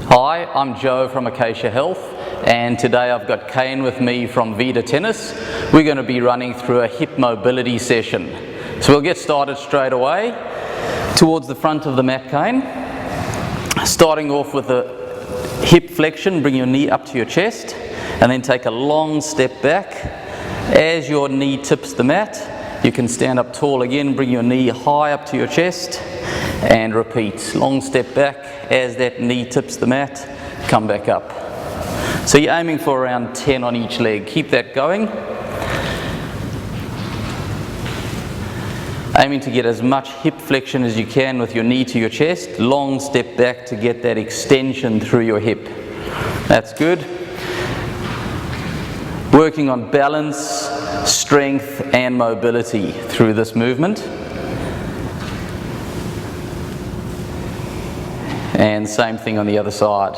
Hi, I'm Joe from Acacia Health, and today I've got Kane with me from Vida Tennis. We're going to be running through a hip mobility session. So we'll get started straight away towards the front of the mat, Kane. Starting off with a hip flexion, bring your knee up to your chest, and then take a long step back. As your knee tips the mat, you can stand up tall again, bring your knee high up to your chest, and repeat. Long step back. As that knee tips the mat, come back up. So you're aiming for around 10 on each leg. Keep that going. Aiming to get as much hip flexion as you can with your knee to your chest. Long step back to get that extension through your hip. That's good. Working on balance, strength and mobility through this movement. And same thing on the other side.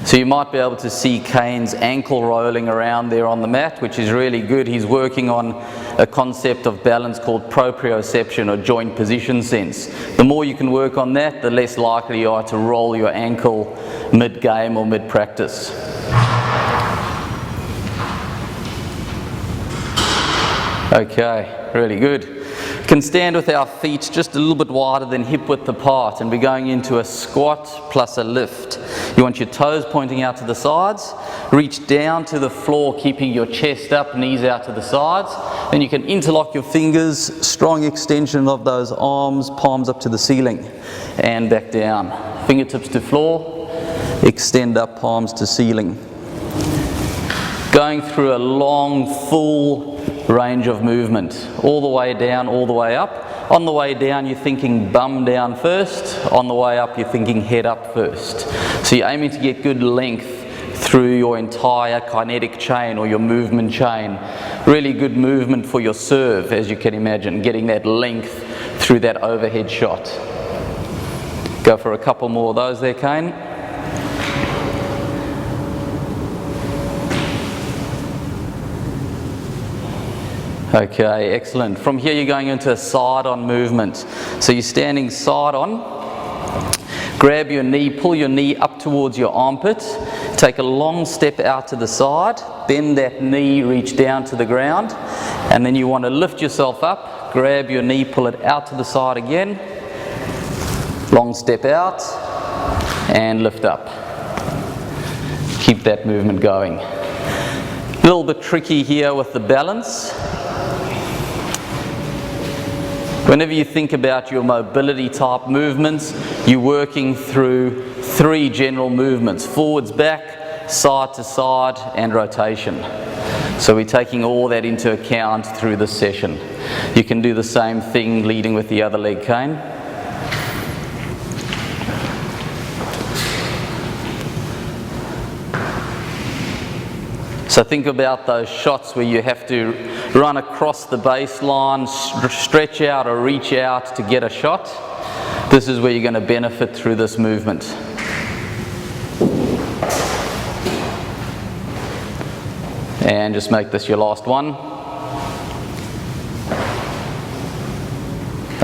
So you might be able to see Kane's ankle rolling around there on the mat, which is really good. He's working on a concept of balance called proprioception, or joint position sense. The more you can work on that, the less likely you are to roll your ankle mid-game or mid-practice. Okay, really good. Can stand with our feet just a little bit wider than hip width apart, and we're going into a squat plus a lift. You want your toes pointing out to the sides, reach down to the floor keeping your chest up, knees out to the sides. Then you can interlock your fingers, strong extension of those arms, palms up to the ceiling and back down. Fingertips to floor, extend up, palms to ceiling. Going through a long, full range of movement, all the way down, all the way up. On the way down you're thinking bum down first, on the way up you're thinking head up first. So you're aiming to get good length through your entire kinetic chain or your movement chain. Really good movement for your serve, as you can imagine, getting that length through that overhead shot. Go for a couple more of those there, Kane. Okay, excellent. From here you're going into a side-on movement. So you're standing side-on, grab your knee, pull your knee up towards your armpit, take a long step out to the side, bend that knee, reach down to the ground, and then you want to lift yourself up, grab your knee, pull it out to the side again, long step out, and lift up. Keep that movement going. A little bit tricky here with the balance. Whenever you think about your mobility type movements, you're working through 3 general movements: forwards, back, side to side, and rotation. So we're taking all that into account through this session. You can do the same thing leading with the other leg, Kane. So think about those shots where you have to run across the baseline, stretch out or reach out to get a shot. This is where you're going to benefit through this movement. And just make this your last one.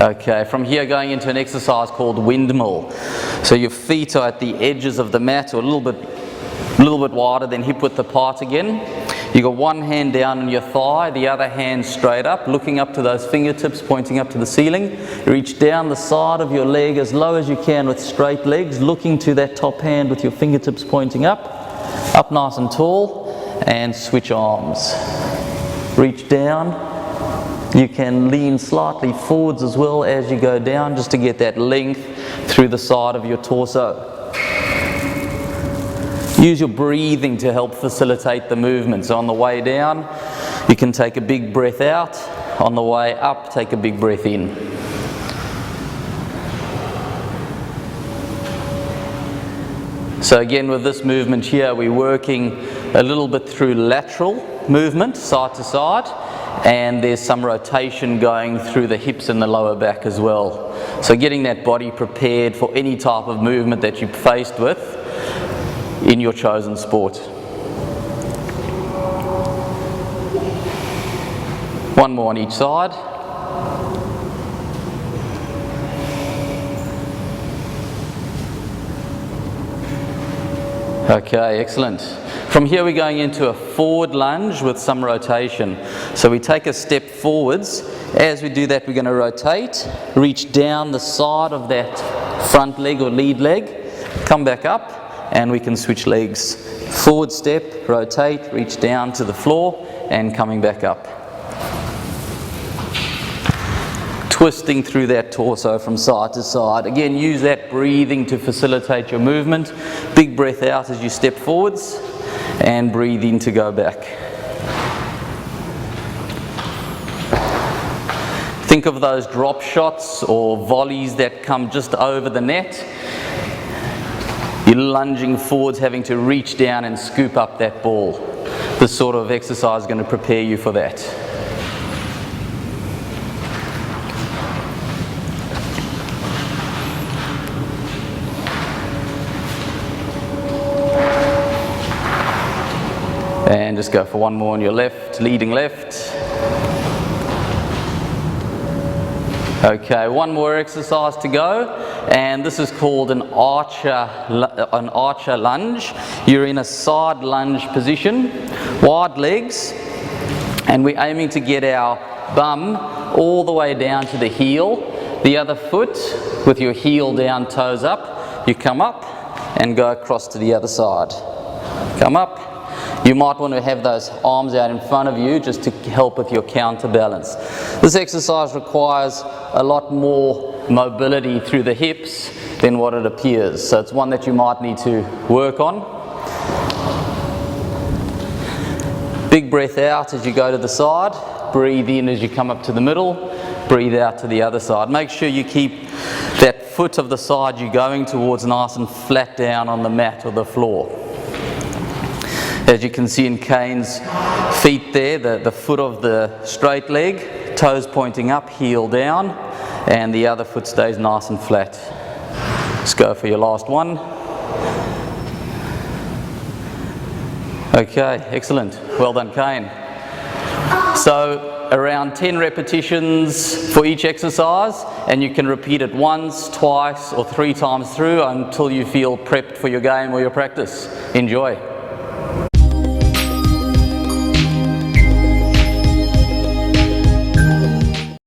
Okay, from here going into an exercise called Windmill. So your feet are at the edges of the mat, or a little bit wider than hip width apart again. You got one hand down on your thigh, the other hand straight up, looking up to those fingertips, pointing up to the ceiling. Reach down the side of your leg as low as you can with straight legs, looking to that top hand with your fingertips pointing up nice and tall, and switch arms. Reach down. You can lean slightly forwards as well as you go down, just to get that length through the side of your torso. Use your breathing to help facilitate the movement. So on the way down, you can take a big breath out. On the way up, take a big breath in. So again, with this movement here, we're working a little bit through lateral movement, side to side, and there's some rotation going through the hips and the lower back as well. So getting that body prepared for any type of movement that you're faced with in your chosen sport. One more on each side. Okay, excellent. From here we're going into a forward lunge with some rotation. So we take a step forwards. As we do that, we're going to rotate, reach down the side of that front leg or lead leg, come back up, and we can switch legs. Forward step, rotate, reach down to the floor, and coming back up. Twisting through that torso from side to side. Again, use that breathing to facilitate your movement. Big breath out as you step forwards and breathe in to go back. Think of those drop shots or volleys that come just over the net. You're lunging forwards, having to reach down and scoop up that ball. This sort of exercise is going to prepare you for that. And just go for one more on your left, leading left. Okay, one more exercise to go, and this is called an archer lunge. You're in a side lunge position, wide legs, and we're aiming to get our bum all the way down to the heel. The other foot with your heel down, toes up. You come up and go across to the other side. Come up. You might want to have those arms out in front of you just to help with your counterbalance. This exercise requires a lot more mobility through the hips than what it appears. So it's one that you might need to work on. Big breath out as you go to the side. Breathe in as you come up to the middle. Breathe out to the other side. Make sure you keep that foot of the side you're going towards nice and flat down on the mat or the floor. As you can see in Kane's feet there, the foot of the straight leg, toes pointing up, heel down, and the other foot stays nice and flat. Let's go for your last one. Okay, excellent. Well done, Kane. So around 10 repetitions for each exercise, and you can repeat it once, twice, or 3 times through until you feel prepped for your game or your practice. Enjoy.